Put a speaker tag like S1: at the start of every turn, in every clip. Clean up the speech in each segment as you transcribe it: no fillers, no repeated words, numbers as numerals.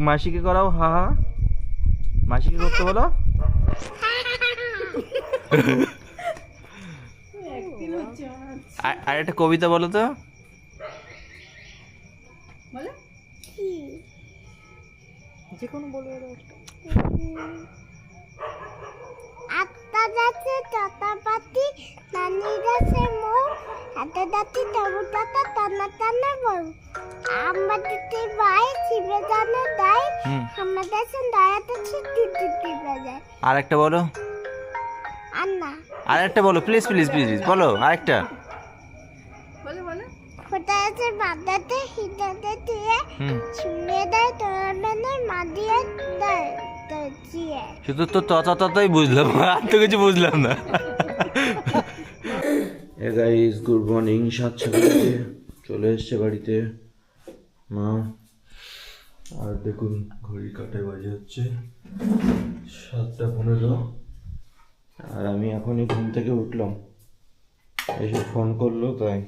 S1: মাসিকে করাও হা হা। মাসিকে করতে বলো। আর একটা কবিতা বলো তো।
S2: যে কোনো বলে
S3: আত্মা যাচ্ছে চটাপাতি নানি যাচ্ছে মোর হাতে যাচ্ছে তবু টাটা টানা টানা বল আমাদের ভাই শিবে জানে দাই আমাদের দয়াতে ছুটি ছুটি বাজায়।
S1: আর একটা বলো।
S3: আন্না
S1: আর একটা বলো প্লিজ প্লিজ প্লিজ বলো আরেকটা।
S3: কোথা আছে বাদাতে হিদাতে দিয়ে শুনে দেয় তোর বেনের মা দিয়ে দেয় দিয়ে
S1: শুধু তো ততই বুঝলাম, আর তো কিছু বুঝলাম না। হে গাইস, গুড মর্নিং। 7:30 চলে এসছে বাড়িতে মা। আর দেখুন ঘড়ি কাটায় বাজে হচ্ছে 7:15। আর আমি এখনই ঘুম থেকে উঠলাম, এসে ফোন করলো তাই।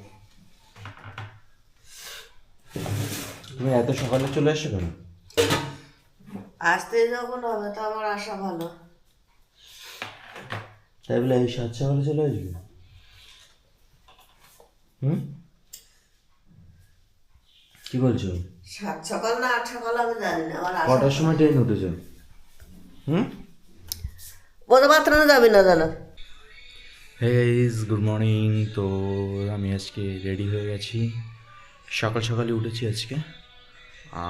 S1: তুমি এত সকালে চলে এসছো কেন?
S2: আসতে যখন হবে তো আমার আশা ভালো।
S1: তাই বলে এই 7 সকালে চলে আসবে? কি বলছো?
S2: 7 সকাল না 8 সকাল আমি জানি না, আমার আশা।
S1: কটার সময় ট্রেন উঠেছো?
S2: বড় বাথরুমে যাবি না জানো?
S1: Hey guys, good morning. তো আমি আজকে রেডি হয়ে গেছি, সকাল সকালে উঠেছি আজকে।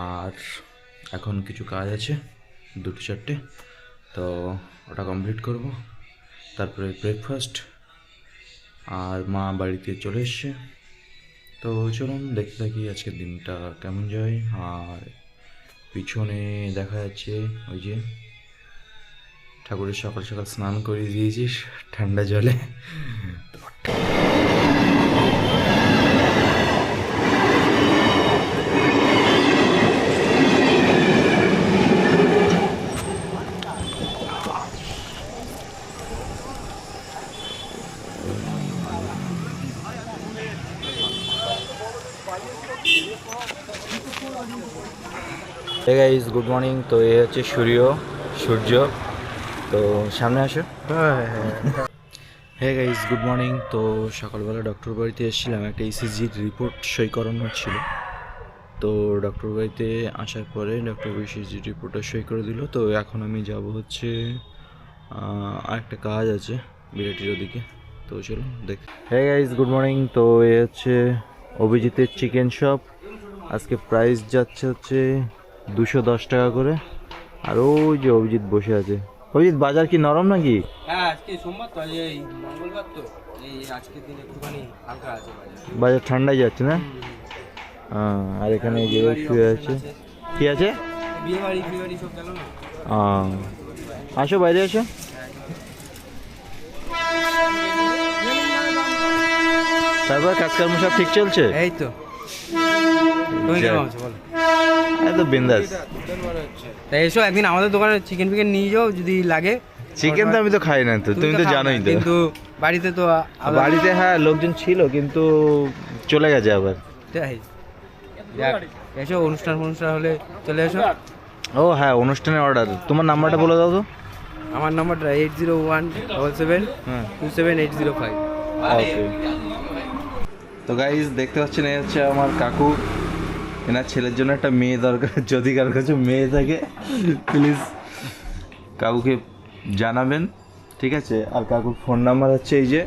S1: আর এখন কিছু কাজ আছে 2-4টে, তো ওটা কমপ্লিট করব। তারপরে ব্রেকফাস্ট। আর মা বাড়িতে চলে এসছে, তো চলুন দেখতে থাকি আজকের দিনটা কেমন যায়। আর পিছনে দেখা যাচ্ছে ওই যে ঠাকুরের সকাল সকাল স্নান করিয়ে দিয়েছিস ঠান্ডা জলে। Hey guys, good morning. তো এ হচ্ছে সূর্য। তো সামনে আসো। Hey guys, good morning. তো সকালবেলা ডক্টর বাড়িতে এসেছিলাম, একটা ইসিজির রিপোর্ট সই করানো ছিল। তো ডক্টর বাড়িতে আসার পরে ডক্টর ইসিজি রিপোর্টটা সই করে দিল। তো এখন আমি যাব হচ্ছে আরেকটা কাজ আছে বিরাটির ওদিকে, তো চলো দেখ। Hey guys, good morning. তো এ হচ্ছে অভিজিতের চিকেন শপ। আজকে প্রাইস যাচ্ছে হচ্ছে 210 টাকা করে। আর ওই যে অভিজিৎ বসে আছে। অভিজিৎ, বাজার কি নরম নাকি?
S4: হ্যাঁ, আজকে সোমবার তো, এই মঙ্গলবার তো, এই আজকের দিন একটুখানি হালকা আছে বাজার।
S1: বাজার ঠান্ডাই যাচ্ছে না? হ্যাঁ। আর এখানে এই যে শুয়ে আছে। কি আছে?
S4: বিয়ে বাড়ি ফিয়ে বাড়ি সব গেল না।
S1: আসো, বাইরে আসো। তারপর কাজকর্ম সব ঠিক চলছে?
S4: এই তো তুমি কেমন আছো বলো?
S1: তো বিন্দাস।
S4: তাই এসো একদিন আমাদের দোকানে চিকেন ফিকেন নিয়ে যাও যদি লাগে।
S1: চিকেন তো আমি তো খাই না, তো তুমি তো জানোই তো।
S4: কিন্তু বাড়িতে তো
S1: বাড়িতে হ্যাঁ লোকজন ছিল, কিন্তু চলে গেছে আবার।
S4: তাই যাক, এসো অনুষ্ঠান হলে চলে এসো।
S1: ও হ্যাঁ, অনুষ্ঠানের অর্ডার। তোমার নাম্বারটা বলে দাও তো।
S4: আমার নাম্বারটা 801777278005।
S1: ওকে। তো গাইস, দেখতে পাচ্ছেন এই হচ্ছে আমার কাকু। এনার ছেলের জন্য একটা মেয়ে দরকার, যদি কারোর কাছে মেয়ে থাকে প্লিজ কাকুকে জানাবেন, ঠিক আছে? আর কাকুর ফোন নাম্বার হচ্ছে এই যে।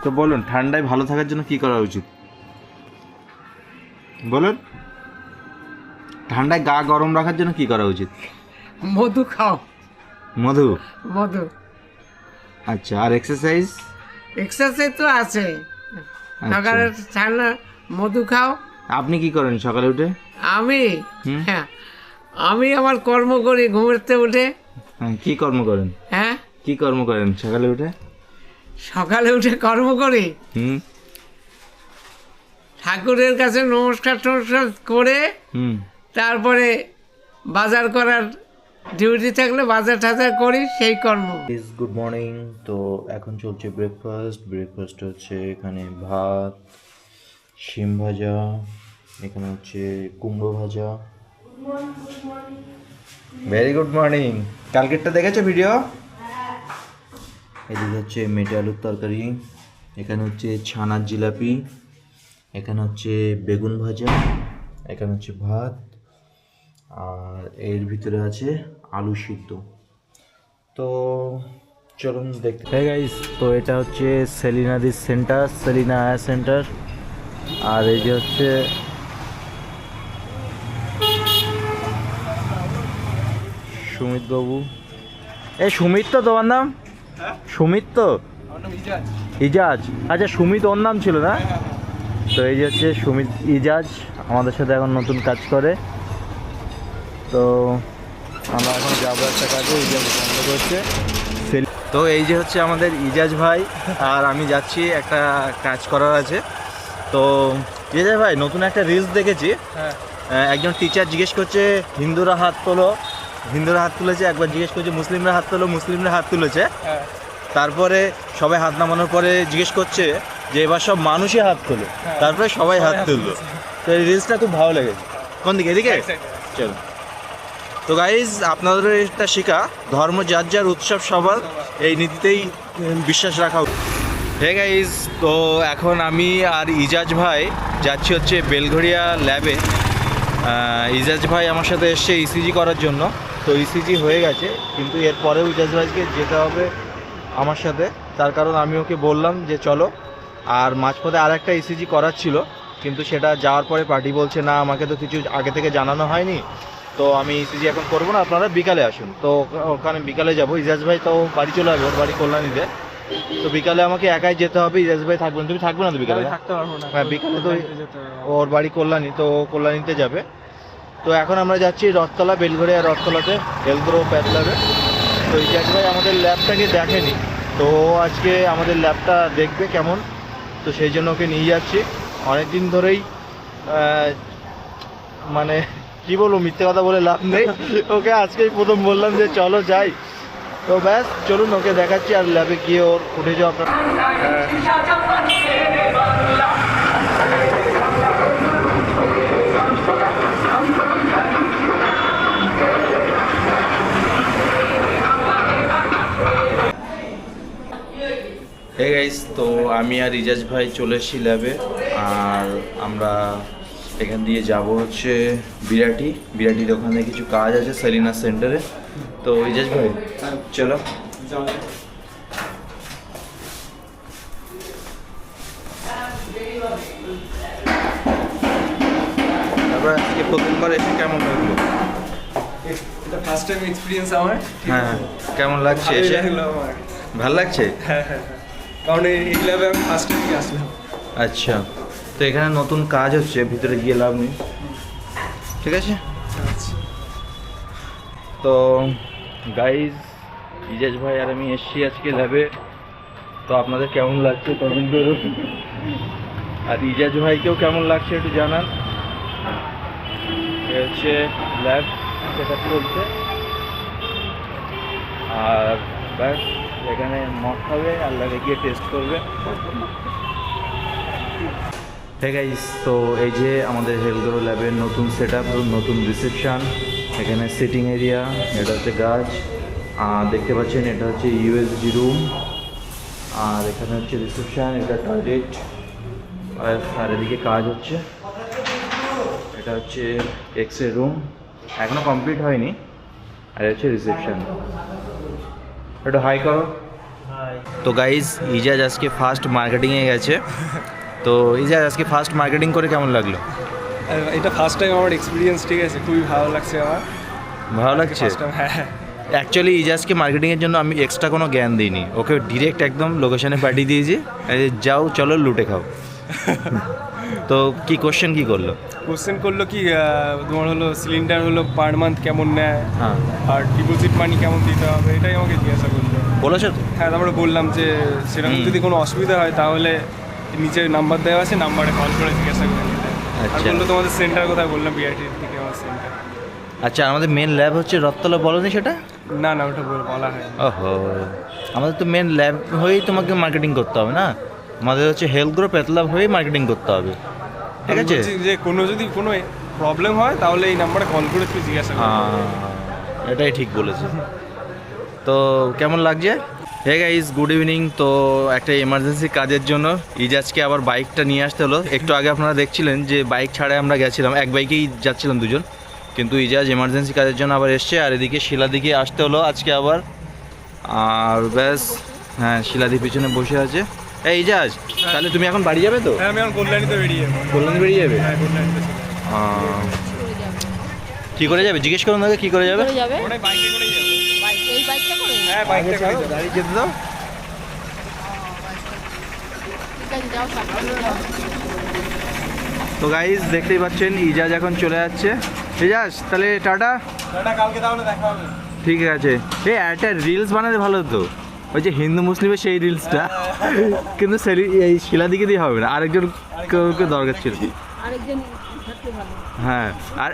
S1: তো বলুন, ঠান্ডায় ভালো থাকার জন্য কি করা উচিত বলুন? ঠান্ডায় গা গরম রাখার জন্য কি করা উচিত?
S2: মধু খাও।
S1: মধু? আচ্ছা। আর এক্সারসাইজ
S2: তো আছে। সকালে ঠান্ডা মধু খাও।
S1: আপনি কি করেন সকালে উঠে?
S2: হ্যাঁ, আমি আমার কর্ম করি ঘুমোতে উঠে।
S1: কি কর্ম করেন?
S2: হ্যাঁ,
S1: কি কর্ম করেন সকালে উঠে?
S2: কর্ম করি ঠাকুরের কাছে নমস্কার করে তারপরে বাজার করার ডিউটি থাকলে বাজার টাজার করি, সেই কর্ম।
S1: Good morning. তো এখন চলছে ব্রেকফাস্ট হচ্ছে এখানে ভাত, শিম ভাজা, এখানে হচ্ছে কুমড়ো ভাজা। Very good morning. কালকেরটা দেখেছো ভিডিও? এদিকে হচ্ছে মেটে আলুর তরকারি, এখানে হচ্ছে ছানার জিলাপি, এখানে হচ্ছে বেগুন ভাজা, এখানে হচ্ছে ভাত, আর এর ভিতরে আছে আলু সিদ্ধ। তো চলুন দেখতে। হ্যাঁ গাইস, তো এটা হচ্ছে সেলিনাদির সেন্টার, সেলিনা আয়া সেন্টার। আর এই যে হচ্ছে সুমিত বাবু। এই সুমিত তো তোমার নাম? সুমিত তো? ইজাজ। আচ্ছা সুমিত ওর নাম ছিল না? তো এই যে হচ্ছে সুমিত ইজাজ আমাদের সাথে এখন নতুন কাজ করে। তো আমরা এখন যাবো একটা কাজে, ইজাজ বন্ধ করছে। তো এই যে হচ্ছে আমাদের ইজাজ ভাই, আর আমি যাচ্ছি একটা কাজ করার আছে। তো ইজাজ ভাই, নতুন একটা রিলস দেখেছি। একজন টিচার জিজ্ঞেস করছে হিন্দুরা হাত তোলো, হিন্দুরা হাত তুলেছে। একবার জিজ্ঞেস করছে মুসলিমরা হাত তোলো, মুসলিমরা হাত তুলেছে। তারপরে সবাই হাত নামানোর পরে জিজ্ঞেস করছে যে এবার সব মানুষই হাত তোলো, তারপরে সবাই হাত তুললো। তো এই রিলসটা খুব ভালো লেগেছে। কোন দিকে? এদিকে চলো। তো গাইজ, আপনাদের এটা শেখা, ধর্ম যার যার, উৎসব সবার, এই নীতিতেই বিশ্বাস রাখা। হে গাইজ, তো এখন আমি আর ইজাজ ভাই যাচ্ছি হচ্ছে বেলঘড়িয়া ল্যাবে। ইজাজ ভাই আমার সাথে এসছে ইসিজি করার জন্য। তো ইসিজি হয়ে গেছে, কিন্তু এরপরেও ইজাজ ভাইকে যেতে হবে আমার সাথে। তার কারণ আমি ওকে বললাম যে চলো। আর মাঝপথে আর একটা ইসিজি করার ছিল, কিন্তু সেটা যাওয়ার পরে পার্টি বলছে না আমাকে তো কিছু আগে থেকে জানানো হয়নি, তো আমি ইসিজি এখন করবো না, আপনারা বিকালে আসুন। তো ওখানে বিকালে যাবো। ইজাজ ভাই তো বাড়ি চলে যাবে, ওর বাড়ি কল্যাণীতে। তো বিকালে আমাকে একাই যেতে হবে। ইজাজ ভাই থাকবেন? তুমি থাকবে না তো বিকালে?
S4: থাকতে পারবো না।
S1: হ্যাঁ, বিকালে তো ওর বাড়ি কল্যাণী, তো ও কল্যাণীতে যাবে। তো এখন আমরা যাচ্ছি রথতলা, বেলঘড়িয়া রথতলাতে, হেলথ্রো প্যাথ ল্যাবে। তো ইজাজ ভাই আমাদের ল্যাবটাকে দেখেনি, তো ও আজকে আমাদের ল্যাবটা দেখবে কেমন। তো সেই জন্য ওকে নিয়ে যাচ্ছি। অনেক দিন ধরেই মানে কি বলবো, মিথ্যে কথা বলে লাভ নেই। ওকে আজকেই প্রথম বললাম যে চলো যাই। তো ব্যাস চলুন, ওকে দেখাচ্ছি। আর ল্যাবে গিয়ে ওর উঠে যাও আপনার। হে গাইস, তো আমি আর ইজাজ ভাই চলে এসেছি ল্যাবে। আর আমরা এখান দিয়ে যাব হচ্ছে বিরাটির ওখানে কিছু কাজ আছে সেলিনা সেন্টারে। তো ইজাজ ভাই চলো। তারপর আজকে প্রথমবার এসে কেমন লাগলো?
S4: এটা ফার্স্ট টাইম এক্সপিরিয়েন্স আমার।
S1: হ্যাঁ, কেমন লাগছে এসে? ভালো লাগছে?
S4: হ্যাঁ, কারণ এই ল্যাবে আমি ফার্স্ট টাইমই আসলাম।
S1: আচ্ছা, তো এখানে নতুন কাজ হচ্ছে, ভিতরে গিয়ে লাভ নেই, ঠিক আছে? তো গাইজ, ইজাজ ভাই আর আমি এসছি আজকে ল্যাবে। তো আপনাদের কেমন লাগছে কমেন্ট করুন, আর ইজাজ ভাইকেও কেমন লাগছে একটু জানান। এ হচ্ছে ল্যাব সেটা চলছে। আর ব্যাস, এখানে মদ খাবে আর ল্যাবে গিয়ে টেস্ট করবে। হ্যাঁ গাইস, তো এই যে আমাদের হেলথ্রো ল্যাবের নতুন সেট আপ, নতুন রিসেপশান। এখানে সিটিং এরিয়া, এটা হচ্ছে গাছ, আর দেখতে পাচ্ছেন এটা হচ্ছে ইউএসজি রুম। আর এখানে হচ্ছে রিসেপশান, এটা টয়লেট। আর এদিকে কাজ হচ্ছে, এটা হচ্ছে এক্স রে রুম, এখনও কমপ্লিট হয়নি। আর হচ্ছে রিসেপশান। একটু হাই করো। তো গাইজ, ইজাজ আজকে ফার্স্ট মার্কেটিংয়ে গেছে। তো ইজাজ আজকে ফার্স্ট মার্কেটিং করে কেমন লাগলো?
S4: এটা ফার্স্ট টাইম আমার এক্সপিরিয়েন্স, ঠিক আছে, খুবই ভালো লাগছে আমার।
S1: ভালো লাগছে?
S4: হ্যাঁ,
S1: অ্যাকচুয়ালি ইজাজকে মার্কেটিংয়ের জন্য আমি এক্সট্রা কোনো জ্ঞান দিইনি, ওকে ডিরেক্ট একদম লোকেশনে পাঠিয়ে দিয়েছি, যাও চলো লুটে খাও। তো কি কোশ্চেন কি করলো?
S4: কোশ্চেন করলো কি তোমার হলো সিলিন্ডার হলো পার মান্থ কেমন নেয়,
S1: হ্যাঁ,
S4: আর ডিপোজিট মানি কেমন দিতে হবে, এটাই আমাকে জিজ্ঞাসা করলো।
S1: বলেছো তো?
S4: হ্যাঁ, তারপরে বললাম যে সেরকম যদি কোনো অসুবিধা হয় তাহলে নিচে নাম্বার দেওয়া আছে, নাম্বারে কল করে জিজ্ঞাসা করে নিতে। আর
S1: আচ্ছা।
S4: বললো তোমাদের সেন্টার কোথায়, বললাম বিআইটির দিকে আমার সেন্টার।
S1: আচ্ছা, আমাদের মেন ল্যাব হচ্ছে রথতলা, বলোনি সেটা?
S4: না না, ওটা বলা হয়।
S1: ওহো, আমাদের তো মেন ল্যাব হয়েই তোমাকে মার্কেটিং করতে হবে না, আমাদের হচ্ছে হেলথ্রো প্যাথ ল্যাব হয়েই মার্কেটিং করতে হবে। ঠিক আছে?
S4: বলছি যে যদি কোনো প্রবলেম হয় তাহলে এই নাম্বারে কল করে একটু জিজ্ঞাসা করুন।
S1: এটাই ঠিক বলেছে। তো কেমন লাগছে? Hey guys, good evening. তো একটা এমার্জেন্সি কাজের জন্য ইজাজকে আবার বাইকটা নিয়ে আসতে হলো। একটু আগে আপনারা দেখছিলেন যে বাইক ছাড়াই আমরা গেছিলাম, এক বাইকেই যাচ্ছিলাম দুজন, কিন্তু ইজাজ এমার্জেন্সি কাজের জন্য আবার এসছে। আর এদিকে শিলাদিকে আসতে হলো আজকে আবার। আর ব্যাস, হ্যাঁ শিলাদি পিছনে বসে আছে। এই ইজাজ, তাহলে তুমি এখন বাড়ি যাবে তো?
S4: হ্যাঁ, আমি এখন কল্যাণীতে বেরিয়ে যাবো।
S1: কল্যাণী বেরিয়ে যাবে?
S4: হ্যাঁ, কল্যাণীতে।
S1: কি করে যাবে জিজ্ঞেস করুন তাকে, কি করে যাবে?
S4: ওটাই বাইকে করেই যাবো।
S5: এই বাইকটা করে
S4: হ্যাঁ, বাইকটা করে যাবো।
S1: গাড়ি যেতে দাও।
S5: ঠিক আছে, যাও সাবধানে যাও।
S1: তো গাইজ দেখতেই পাচ্ছেন ইজাজ এখন চলে যাচ্ছে। ইজাজ তাহলে টাটা।
S4: কালকে তাহলে দেখা হবে।
S1: ঠিক আছে। এই একটা রিলস বানাতে ভালো হতো, ওই যে হিন্দু মুসলিমের সেই রিলসটা, কিন্তু এই শিলাদিকে দিয়ে হবে না, আরেকজন কেউ দরকার ছিল।
S5: আরেকজন থাকলে ভালো।
S1: হ্যাঁ। আর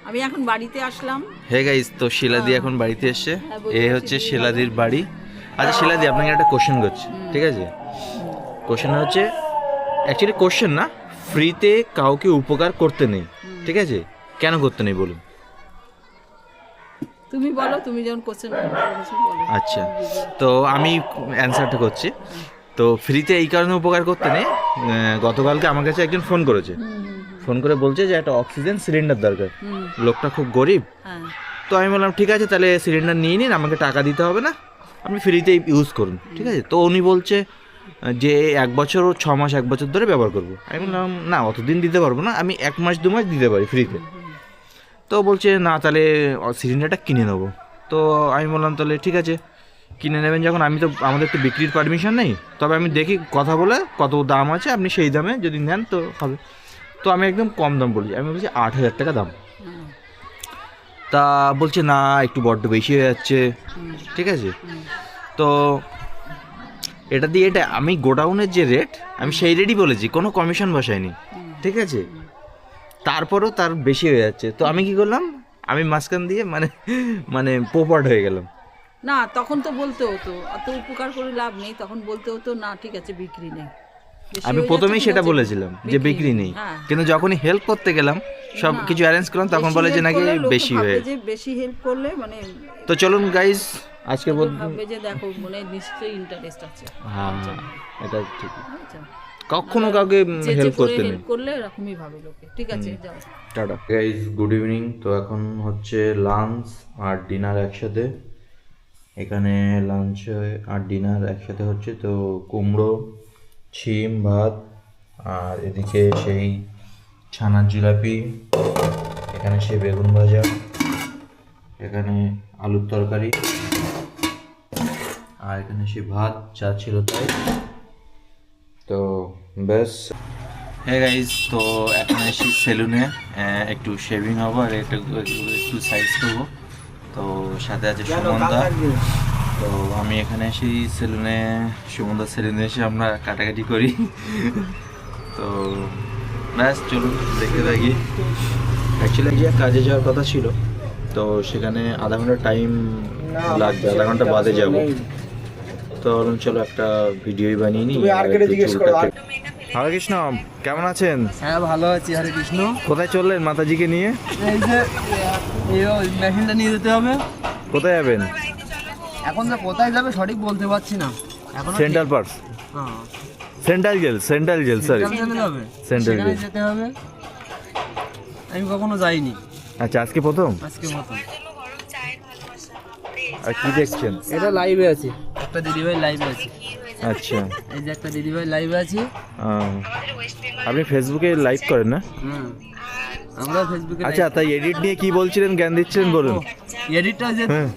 S5: আমি এখন বাড়িতে আসলাম।
S1: হে গাইজ, তো শিলাদি এখন বাড়িতে এসছে।
S5: হ্যাঁ,
S1: এ হচ্ছে শিলাদির বাড়ি। আচ্ছা শিলাদি, আপনাকে একটা কোশ্চেন করছি, ঠিক আছে? কোশ্চেন হচ্ছে, অ্যাকচুয়ালি কোশ্চেন না, ফ্রিতে কাউকে উপকার করতে নেই, ঠিক আছে? কেন করতে নেই বলুন?
S5: তুমি বলো, তুমি যখন কোশ্চেন বলো।
S1: আচ্ছা, তো আমি অ্যান্সারটা করছি। তো ফ্রিতে এই কারণে উপকার করতে নেই, গতকালকে আমার কাছে একজন ফোন করেছে, ফোন করে বলছে যে একটা অক্সিজেন সিলিন্ডার দরকার। লোকটা খুব গরিব।
S5: হ্যাঁ,
S1: তো আমি বললাম ঠিক আছে, তাহলে সিলিন্ডার নিয়ে নিন, আমাকে টাকা দিতে হবে না, আপনি ফ্রিতে ইউজ করুন, ঠিক আছে? তো উনি বলছে যে 1 বছর ও 6 মাস 1 বছর ধরে ব্যবহার করবো। আমি বললাম না, অতদিন দিতে পারবো না, আমি 1 মাস 2 মাস দিতে পারি ফ্রিতে। তো বলছে না, তাহলে সিলিন্ডারটা কিনে নেবো। তো আমি বললাম তাহলে ঠিক আছে, কিনে নেবেন যখন, আমাদের তো বিক্রির পারমিশন নেই, তবে আমি দেখি কথা বলে কত দাম আছে, আপনি সেই দামে যদি নেন তো হবে। তো আমি একদম কম দাম বলি, আমি বলছি 8,000 টাকা দাম। তা বলছে না, একটু বড্ড বেশি হয়ে যাচ্ছে, ঠিক আছে? তো এটা দিয়ে এটা আমি গোডাউনের যে রেট, আমি সেই রেটই বলেছি, কোনো কমিশন বসাইনি, ঠিক আছে? তারপরেও তার বেশি হয়ে যাচ্ছে। তো আমি কি করলাম, আমি মাঝখান দিয়ে মানে পোপাট হয়ে গেলাম।
S5: না তখন তো বলতে হতো, অত উপকার করে লাভ নেই, তখন বলতে হতো না ঠিক আছে বিক্রি নেই। বেশি
S1: আমি
S5: হয়ে
S1: প্রথমেই
S5: যাচ্ছে,
S1: সেটা
S5: ঠিক আছে,
S1: বলেছিলাম যে বিক্রি নেই,
S5: হ্যাঁ।
S1: কিন্তু যখনই হেল্প করতে গেলাম, সব
S5: না,
S1: কিছু অ্যারেঞ্জ করলাম, তখন বলে যে
S5: help
S1: নাকি
S5: করলে লোকে
S1: বেশি
S5: ভাববে
S1: হয়ে।
S5: যে বেশি হেল্প করলে মানে
S1: তো চলুন গাইজ, আজকে
S5: ভাববে যে দেখো মানে নিশ্চয়ই ইন্টারেস্ট আছে।
S1: হ্যাঁ এটা ঠিক,
S5: আচ্ছা,
S1: কখনো কাউকে হেল্প করতে নেই।
S5: হেল্প করলে এরকমই ভাবে লোকে। ঠিক আছে, যাও।
S1: Tata guys, good evening. তো এখন হচ্ছে লাঞ্চ আর ডিনার একসাথে, এখানে লাঞ্চ আর ডিনার একসাথে হচ্ছে। তো কুমড়ো, ছিম, ভাত, আর এদিকে সেই ছানার জিলাপি, এখানে সেই বেগুন ভাজা, এখানে আলুর তরকারি, আর এখানে সেই ভাত যা ছিল তাই। তো ব্যাস। হ্যাঁ গাইজ, তো এখন এসে সেলুনে একটু শেভিং হবো আর একটু সাইজ করবো। তো সাথে আছে সুমনদা। তো আমি এখানে এসে সুমনদার সেলুনে এসে আমরা কাটাকাটি করি। তো ব্যাস চলুন দেখতে থাকি। অ্যাকচুয়ালি যে কাজে যাওয়ার কথা ছিল, তো সেখানে আধা ঘন্টা টাইম লাগবে, আধা ঘন্টা বাদে যাব। তো চলো একটা ভিডিওই বানিয়ে নিই। হরে কৃষ্ণ, কেমন আছেন?
S2: হ্যাঁ ভালো আছি, হরে কৃষ্ণ।
S1: কোথায় চললেন মাতাজিকে নিয়ে?
S2: এই যে এই মেশিনটা নিয়ে যেতে হবে।
S1: কোথায় যাবেন?
S2: এখন তো কোথায় যাবে সঠিক বলতে পারছি না। এখন
S1: সেন্ট্রাল পার্ক,
S2: হ্যাঁ
S1: সেন্ট্রাল জেল সরি,
S2: যাবে,
S1: সেন্ট্রাল জেল
S2: যেতে হবে। আমি কখনো যাইনি,
S1: আচ্ছা আজকে প্রথম?
S2: আজকে মতো।
S1: আর কি দেখছেন?
S2: এটা লাইভে আছে, একটা দিদিভাই লাইভে আছে।
S1: আচ্ছা,
S2: এই যে একটা দিদিভাই লাইভে আছে।
S1: আপনি ফেসবুকে লাইভ করেন না?
S2: হুম, আমরা ফেসবুকে।
S1: আচ্ছা, তাই এডিট নিয়ে কি বলছিলেন, জ্ঞান দিচ্ছিলেন, বলুন।
S2: এডিটটা যে
S1: হ্যাঁ।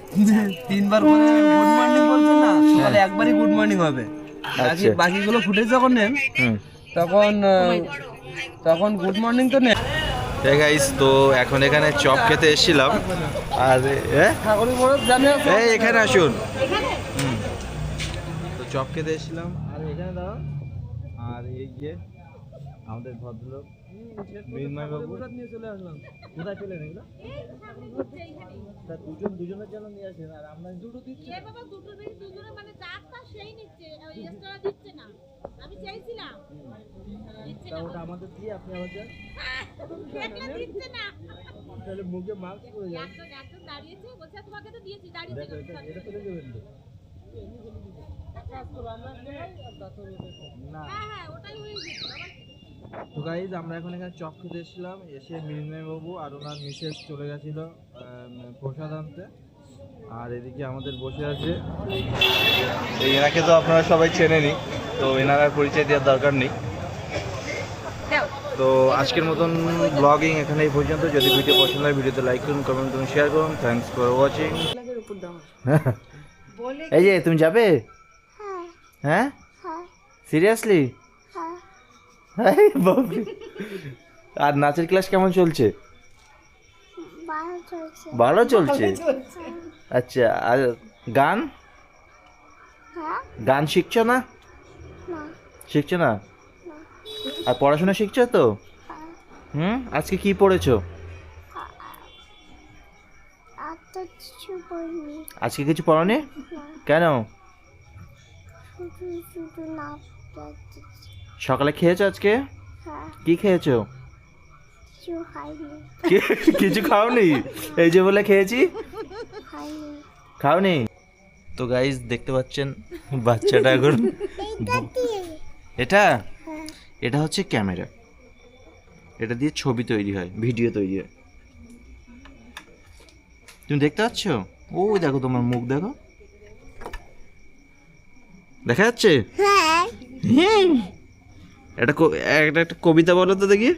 S2: 3বার করে গুড মর্নিং বলছেন না, সকালে একবারই গুড মর্নিং হবে।
S1: আচ্ছা।
S2: বাকিগুলো ফুটেজ যখন নেন
S1: হুম।
S2: তখন গুড মর্নিং তো নেন।
S1: হ্যাঁ গাইস, তো এখন এখানে চপ খেতে এসেছিলাম। আর
S2: ঠাকুরের বড় জানে
S1: এই এখানে আসুন। তো চপ খেতে এসেছিলাম, আর এখানে দাঁড়াও। আর এই যে আমাদের ভদ্রলোক মৃন্ময় বাবু
S4: নিয়ে চলে আসলাম।
S1: কোথায় চলে এগুলো? তা দুজনের জন্য নিয়ে আসেন আর আমরা দুটো দিচ্ছি।
S6: দুজনে মানে চারটা সেই নিচ্ছে, ওই এক্সট্রা দিচ্ছে না। আমি চাইছিলাম
S1: তা ওটা আমাদের দিয়ে আপনি আবার যান।
S6: দেখলে দিচ্ছে না।
S1: তাহলে মুখে মাস্ক পরে যান।
S6: একজন দাঁড়িয়েছে, বলছে তোমাকে তো দিয়েছি, দাঁড়িয়ে
S1: দেখো এটা ফেলে দেবেন তো? না
S6: হ্যাঁ ওটাই হয়ে যেত।
S1: তো গাইজ আমরা এখন এখানে চপ খেতে এসেছিলাম, এসে মৃন্ময় বাবু আর ওনার মিসেস চলে গেছিল প্রসাদ আনতে, আর এদিকে আমাদের বসে আছে এই এনাকে তো আপনারা সবাই চেনেনই, তো এনার আর পরিচয় দেওয়ার দরকার নেই। তো আজকের মতন ব্লগিং এখানেই পর্যন্ত। যদি ভিডিও পছন্দ হয় ভিডিওতে লাইক করুন, কমেন্ট করুন, শেয়ার করুন। Thanks for watching. এই যে তুমি যাবে?
S3: হ্যাঁ
S1: হ্যাঁ
S3: হ্যাঁ
S1: সিরিয়াসলি?
S3: হ্যাঁ
S1: আর নাচের ক্লাস কেমন চলছে?
S3: ভালো চলছে।
S1: ভালো চলছে। আচ্ছা, আর গান
S3: হ্যাঁ
S1: গান শিখছো না?
S3: না
S1: শিখছো না? আর পড়াশোনা শিখছো তো? আজকে কি পড়েছো?
S3: আর তো কিছু বলিনি।
S1: আজকে কিছু পড়োনি?
S3: না
S1: কেন?
S3: শুধু শুধু নাচ যাচ্ছে।
S1: সকালে খেয়েছো আজকে?
S3: হ্যাঁ
S1: কি খেয়েছো?
S3: কিছু খাইনি
S1: কিছু খাওনি? এই যে বলে খেয়েছি,
S3: খাইনি।
S1: খাওনি? তো গাইজ দেখতে পাচ্ছেন বাচ্চাটা এখন
S3: এইটা দিয়ে
S1: এটা
S3: হ্যাঁ
S1: এটা হচ্ছে ক্যামেরা, এটা দিয়ে ছবি তৈরি হয়, ভিডিও তৈরি হয়। তুমি দেখতে পাচ্ছ? ওই দেখো তোমার মুখ দেখো, দেখা যাচ্ছে?
S3: হ্যাঁ
S1: একটা কবিতা বলো তো দেখি।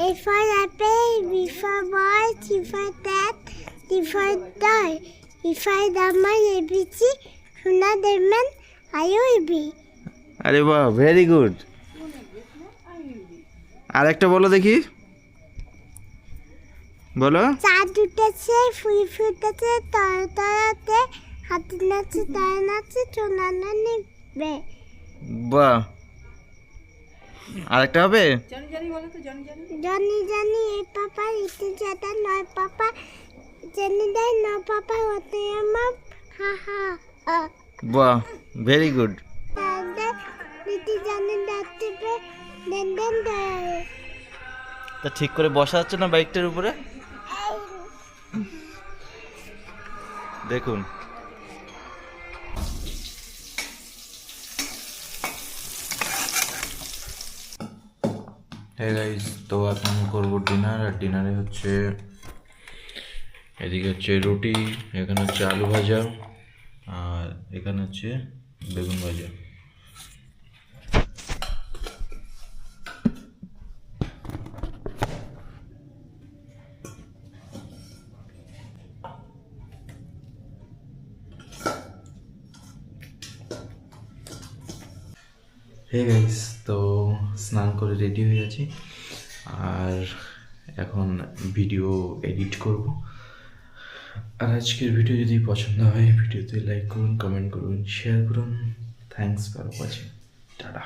S3: A for apple, B for boy, C for cat, D for doll, E for Daman, ABC, Suna Derman, IOB.
S1: আরে বাহ, ভেরি গুড। আর একটা বলো দেখি, বলো।
S3: চাঁদ উঠেছে, ফুল ফুটেছে, তরতরাতে, হাতি নাচে, তারা নাচে, চোনানো নেবে।
S1: বাহ, আর একটা হবে?
S3: জনি জানি এ পাপা, ইতি জাদা নয় পাপা, জেনে দেয় ন পাপা, হতে আমার হা হা হা।
S1: বাহ, ভেরি গুড।
S3: দাদা দিদি জানে ডাকতে পে দেন দেন দেয়।
S1: তা ঠিক করে বসা যাচ্ছে না বাইকটার উপরে? দেখুন, হ্যাঁ গাইস, তো এখন করবো ডিনার। আর ডিনারে হচ্ছে এদিকে হচ্ছে রুটি, এখানে হচ্ছে আলু ভাজা, আর এখানে হচ্ছে বেগুন ভাজা। হে গাইস, তো স্নান করে রেডি হয়ে আছি, আর এখন ভিডিও এডিট করব। আর আজকের ভিডিও যদি পছন্দ হয় ভিডিওতে লাইক করুন, কমেন্ট করুন, শেয়ার করুন। Thanks for watching. টাটা।